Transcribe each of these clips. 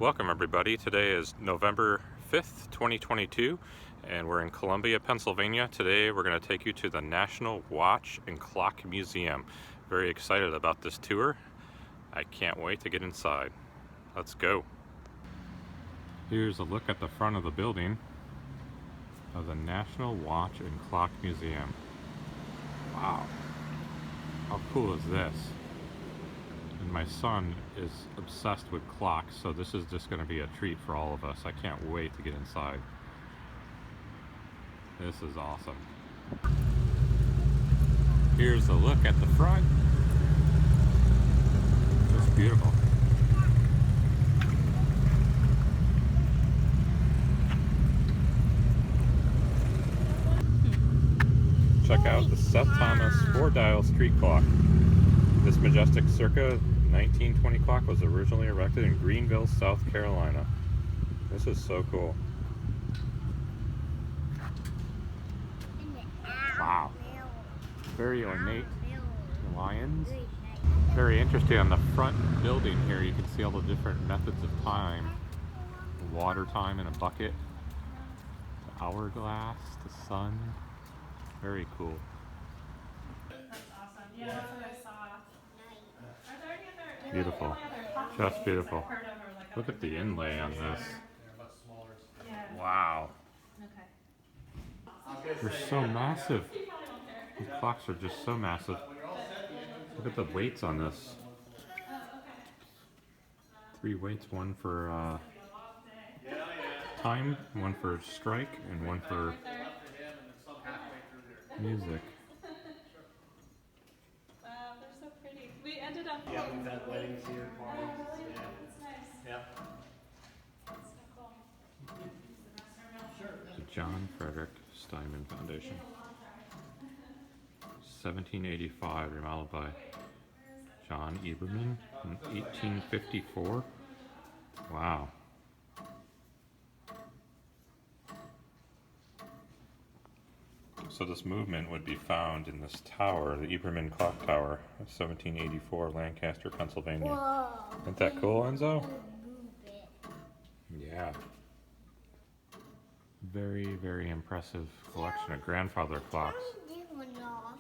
Welcome everybody. Today is November 5th, 2022, and we're in Columbia, Pennsylvania. Today we're going to take you to the National Watch and Clock Museum. Very excited about this tour. I can't wait to get inside. Let's go. Here's a look at the front of the building of the National Watch and Clock Museum. Wow. How cool is this? And my son is obsessed with clocks, so this is just going to be a treat for all of us. I can't wait to get inside. This is awesome. Here's a look at the front. Just beautiful. Check out the Seth Thomas 4-dial street clock. This majestic circa 1920 clock was originally erected in Greenville, South Carolina. This is so cool. Wow. Very ornate lions. Very interesting. On the front building here, you can see all the different methods of time. Water time in a bucket, the hourglass, the sun. Very cool. That's awesome. Yeah, that's what I saw. Are there any other? Beautiful. Just beautiful. Look at the inlay on this. Yeah. Wow. Okay. They're so massive. These clocks are just so massive. Look at the weights on this. 3 weights, one for time, one for strike, and one for music. Wow, they're so pretty. We ended up. Yeah, we've had weddings here, parties. Really? Yeah. That's nice. Yeah. That's so cool. Sure. The John Frederick Steinman Foundation. 1785, remodeled by John Eberman in 1854. Wow. So this movement would be found in this tower, the Eberman Clock Tower, 1784, Lancaster, Pennsylvania. Whoa. Isn't that cool, Enzo? Move it. Yeah. Very, very impressive collection of grandfather clocks. Turn this one off.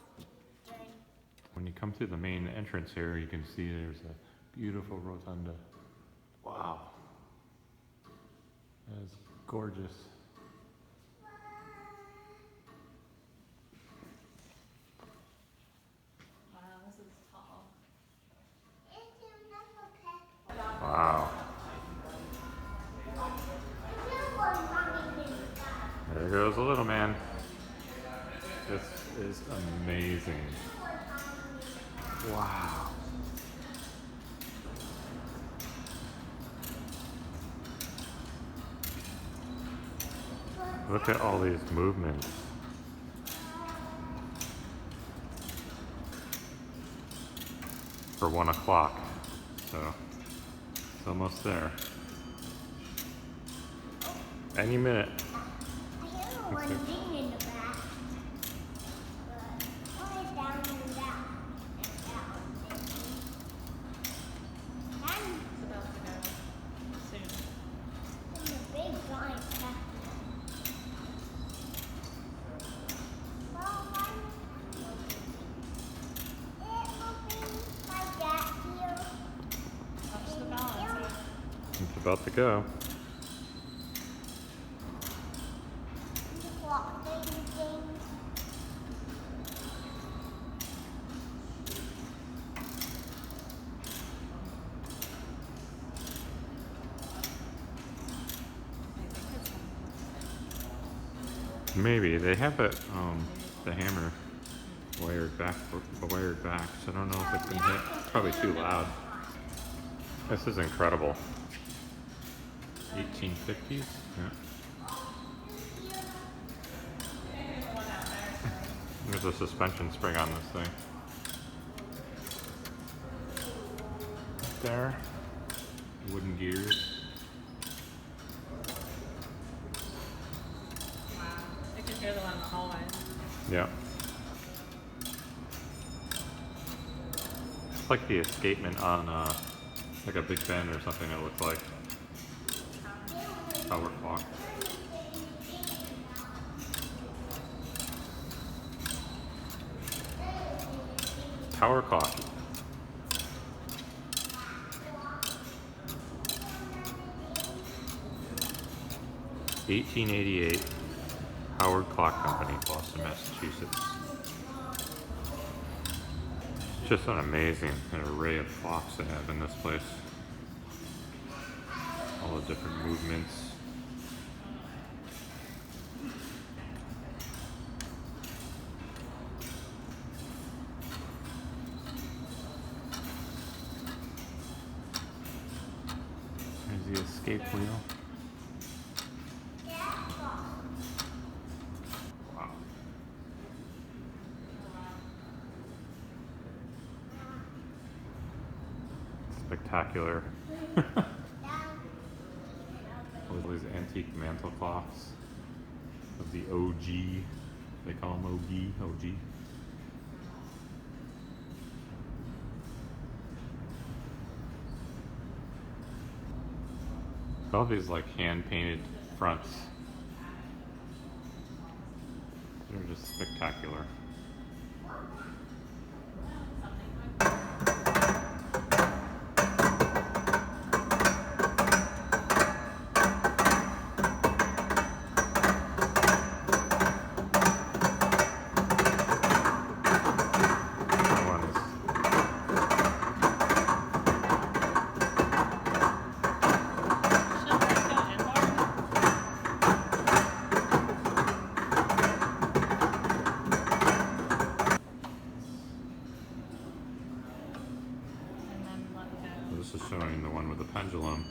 When you come through the main entrance here, you can see there's a beautiful rotunda. Wow. That is gorgeous. Wow, this is tall. Wow. There goes the little man. This is amazing. Wow. Look at all these movements. For 1 o'clock. So it's almost there. Any minute. I hear one thing in the back. But only down and down. And down. And It's about to go soon. there's a big giant back. Well, it will be like that here. Watch the balance. It's about to go. Clock things. Maybe they have it, the hammer wired back, so I don't know if it can hit. It's probably too loud. This is incredible. 1850s? Yeah. There's a suspension spring on this thing. There. Wooden gears. Wow. I can hear them in the hallway. Yeah. It's like the escapement on like a Big Ben or something, it looks like. Power clock. Power clock. (1888) Howard Clock Company, Boston, Massachusetts. It's just an amazing array of clocks they have in this place. All the different movements. There's the escape wheel. Wow. Spectacular. All these antique mantle clocks of the OG. They call them OG. All these like hand-painted fronts. They're just spectacular. This is showing the one with the pendulum.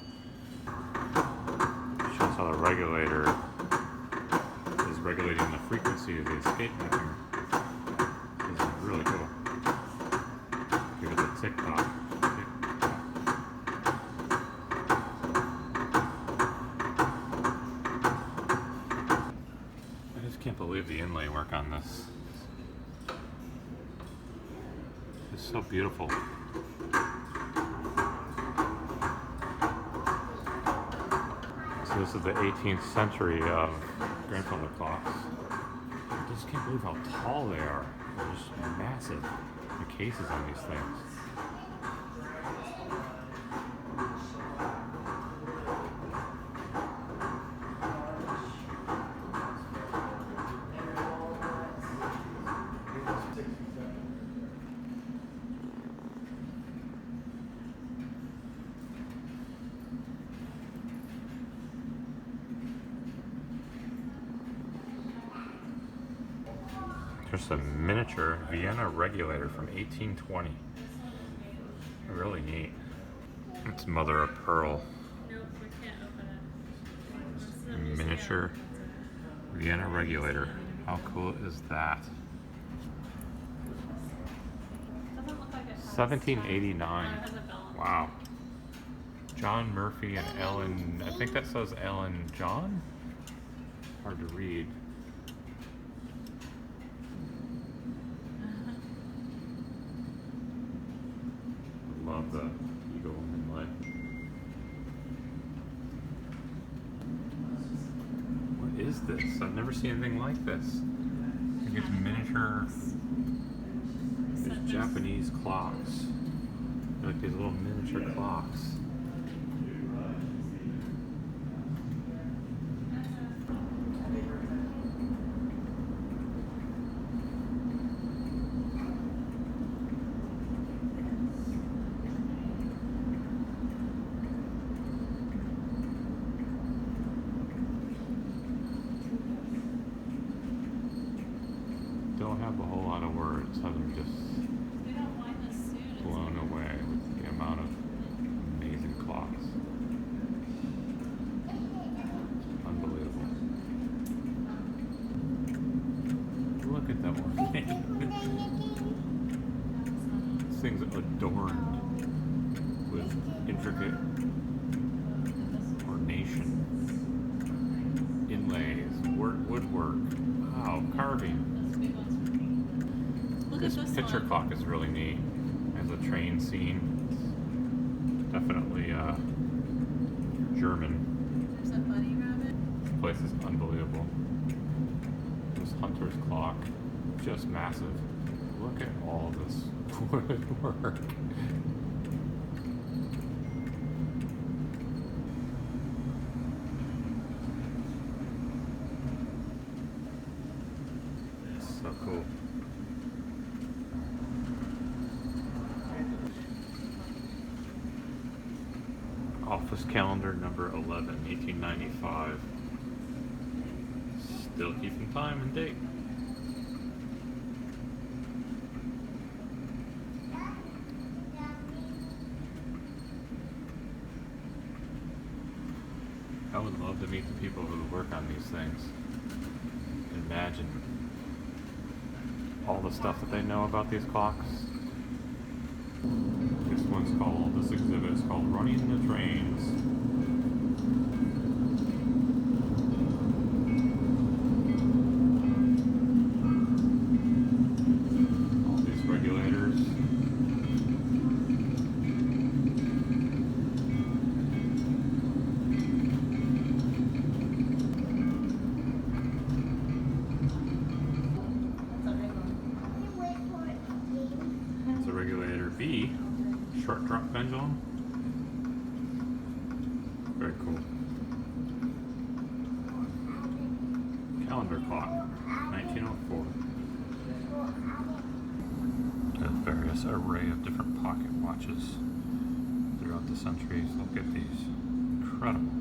Shows how the regulator is regulating the frequency of the escape mechanism. This is really cool. Here's a tick-tock. I just can't believe the inlay work on this. It's so beautiful. So this is the 18th century grandfather clocks. I just can't believe how tall they are. They're just massive. The cases on these things. Just a miniature Vienna regulator from 1820. Really neat. It's mother of pearl. Nope, we can't open it. A miniature Vienna regulator. How cool is that? Doesn't look like it has 1789. it has a bell. Wow. John Murphy and Ellen, I think that says Ellen John? Hard to read. Love the eagle inlay. What is this? I've never seen anything like this. I think it's miniature. There's Japanese clocks. They're like these little miniature clocks. Don't have a whole lot of words other than just We don't mind this suit. blown away with the amount of amazing clocks. Unbelievable. Look at that one. This thing's adorned with intricate ornation, inlays, woodwork, wow, carving. Look This at this picture one. clock is really neat. There's a train scene. It's definitely German. There's a bunny rabbit. place is unbelievable. This Hunter's clock, just massive. Look at all this woodwork. So cool. Office calendar number 11, 1895. Still keeping time and date. I would love to meet the people who work on these things. Imagine all the stuff that they know about these clocks. This exhibit is called Running the Trains. All these regulators. It's a regulator B. Short drop pendulum. Very cool. Calendar clock, 1904. A various array of different pocket watches throughout the centuries. Look at these. Incredible.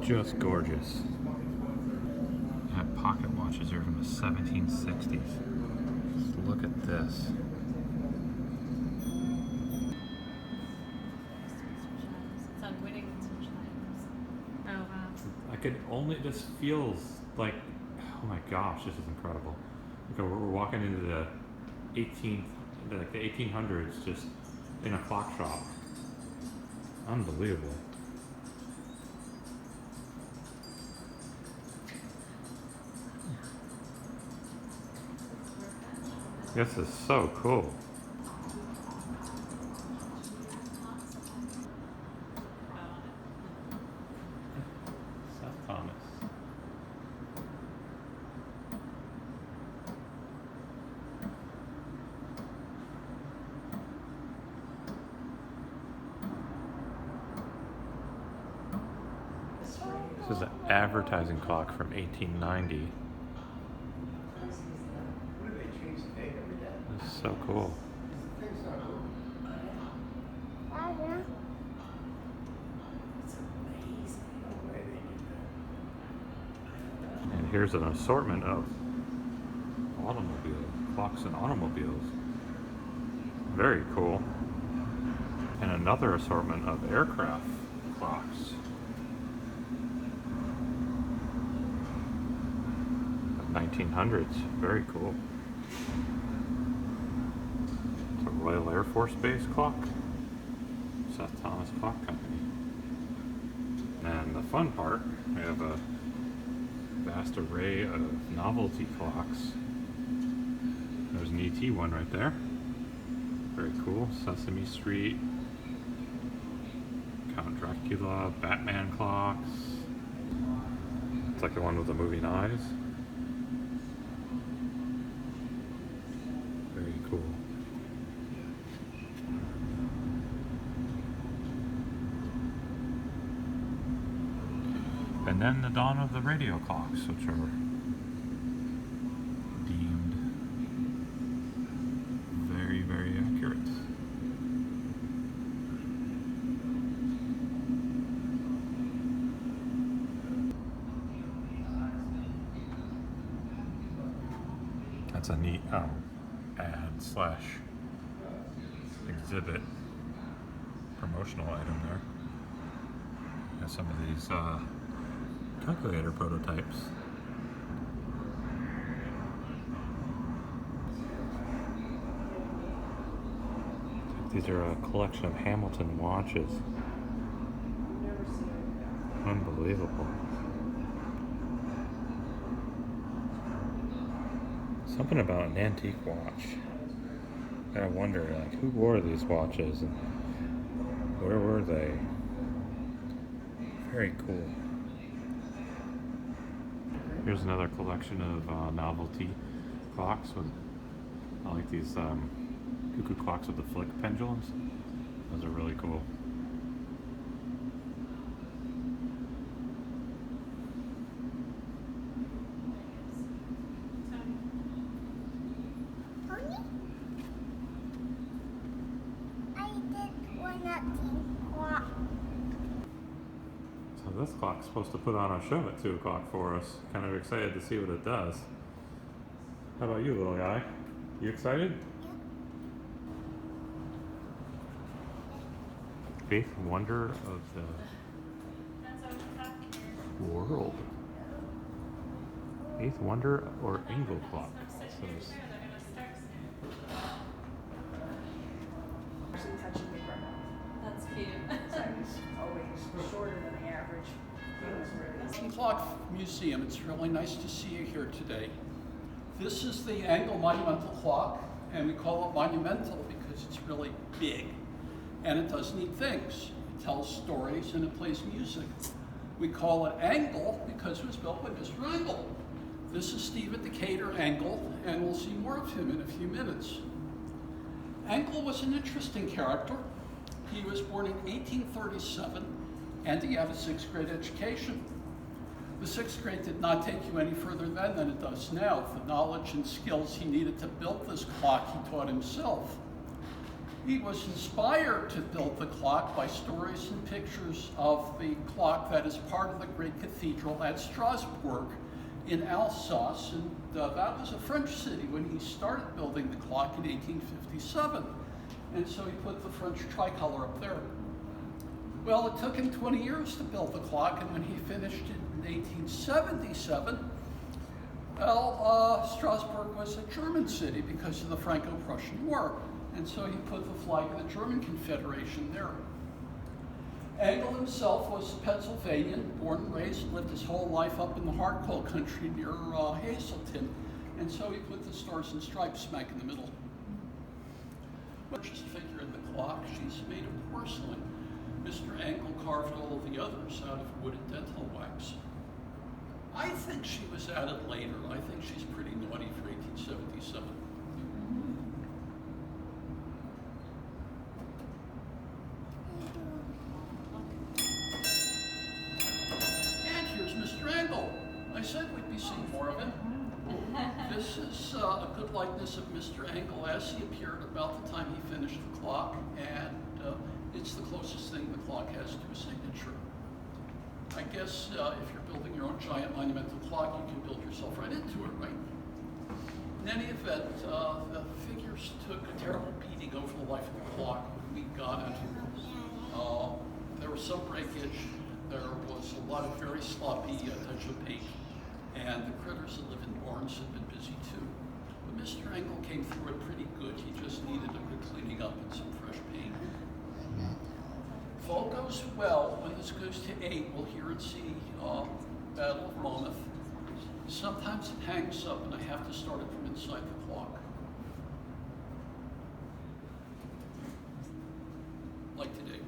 Just gorgeous. That pocket watches are from the 1760s. Just look at this. It's on winning some chimes. Oh wow. I could only, this feels like, oh my gosh, this is incredible. Okay, we're walking into the 1800s, just in a clock shop. Unbelievable. This is so cool. South Thomas. This is an advertising clock from 1890. This is so cool. And here's an assortment of clocks and automobiles. Very cool. And another assortment of aircraft clocks. 1900s. Very cool. It's a Royal Air Force Base clock. South Thomas Clock Company. And the fun part, we have a vast array of novelty clocks. There's an ET one right there. Very cool. Sesame Street, Count Dracula, Batman clocks. It's like the one with the moving eyes. Very cool. And then the dawn of the radio clocks, which are deemed very, very accurate. That's a neat ad slash exhibit promotional item there. Got some of these calculator prototypes. These are a collection of Hamilton watches. Unbelievable. Something about an antique watch. I wonder, like, who wore these watches and where were they? Very cool. Here's another collection of novelty clocks. I like these cuckoo clocks with the flick pendulums. Those are really cool. Honey? I did one at clock. So this clock's supposed to put on a show at 2 o'clock for us. Kind of excited to see what it does. How about you, little guy? You excited? Eighth wonder of the world. Eighth wonder or angle clock. So Touching me right now. That's cute. So he's always shorter than the average. Novelty Clock Museum, it's really nice to see you here today. This is the Angle Monumental Clock, and we call it monumental because it's really big. And it does neat things. It tells stories and it plays music. We call it Angle because it was built by Mr. Angle. This is Stephen Decatur Angle, and we'll see more of him in a few minutes. Angle was an interesting character. He was born in 1837, and he had a 6th grade education. The 6th grade did not take you any further then than it does now. The knowledge and skills he needed to build this clock, he taught himself. He was inspired to build the clock by stories and pictures of the clock that is part of the great cathedral at Strasbourg in Alsace, and that was a French city when he started building the clock in 1857. And so he put the French tricolor up there. Well, it took him 20 years to build the clock, and when he finished it in 1877, well, Strasbourg was a German city because of the Franco-Prussian War. And so he put the flag of the German Confederation there. Angle himself was a Pennsylvanian, born and raised, lived his whole life up in the hard coal country near Hazleton. And so he put the stars and stripes smack in the middle. Largest figure in the clock, she's made of porcelain. Mr. Angle carved all of the others out of wood and dental wax. I think she was added later. I think she's pretty naughty for 1877. And here's Mr. Angle. I said we'd be seeing more of him. This is a good likeness of Mr. Angle as he appeared about the time he finished the clock, and it's the closest thing the clock has to a signature. I guess if you're building your own giant monumental clock, you can build yourself right into it, right? In any event, the figures took a terrible beating over the life of the clock when we got it. There was some breakage, there was a lot of very sloppy touch of paint, and the critters that live in barns have been busy too. But Mr. Angle came through it pretty good. He just needed a good cleaning up and some fresh paint. If all goes well, when this goes to 8, we'll hear and see Battle of Monmouth. Sometimes it hangs up and I have to start it from inside the clock. Like today.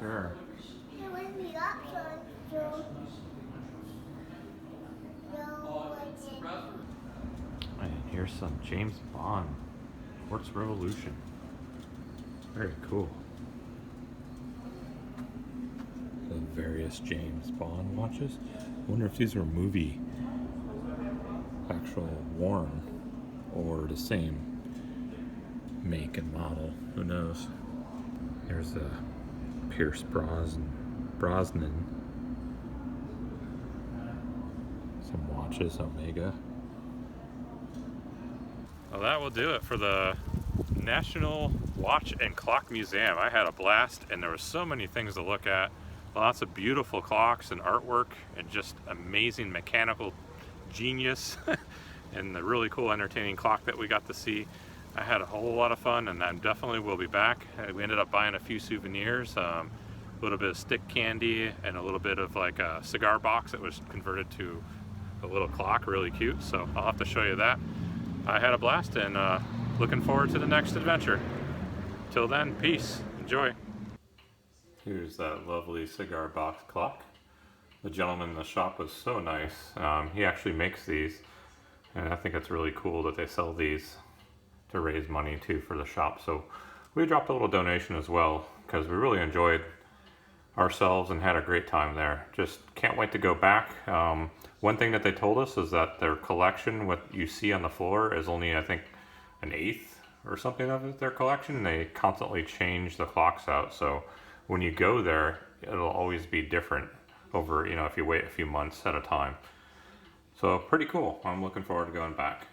Sure. There was the option to no And here's some James Bond Quartz Revolution. Very cool. The various James Bond watches. I wonder if these were movie actual worn or the same make and model. Who knows? There's a Pierce Brosnan. Some watches, Omega. Well, that will do it for the National Watch and Clock Museum. I had a blast, and there were so many things to look at. Lots of beautiful clocks and artwork, and just amazing mechanical genius, and the really cool, entertaining clock that we got to see. I had a whole lot of fun, and I definitely will be back. We ended up buying a few souvenirs, a little bit of stick candy, and a little bit of like a cigar box that was converted to a little clock, really cute. So I'll have to show you that. I had a blast, and looking forward to the next adventure. Till then, peace, enjoy. Here's that lovely cigar box clock. The gentleman in the shop was so nice. He actually makes these, and I think it's really cool that they sell these to raise money too for the shop. So we dropped a little donation as well, because we really enjoyed ourselves and had a great time there. Just can't wait to go back. One thing that they told us is that their collection, what you see on the floor, is only, I think, an eighth or something of their collection. They constantly change the clocks out, so when you go there, it'll always be different over, if you wait a few months at a time. So pretty cool. I'm looking forward to going back.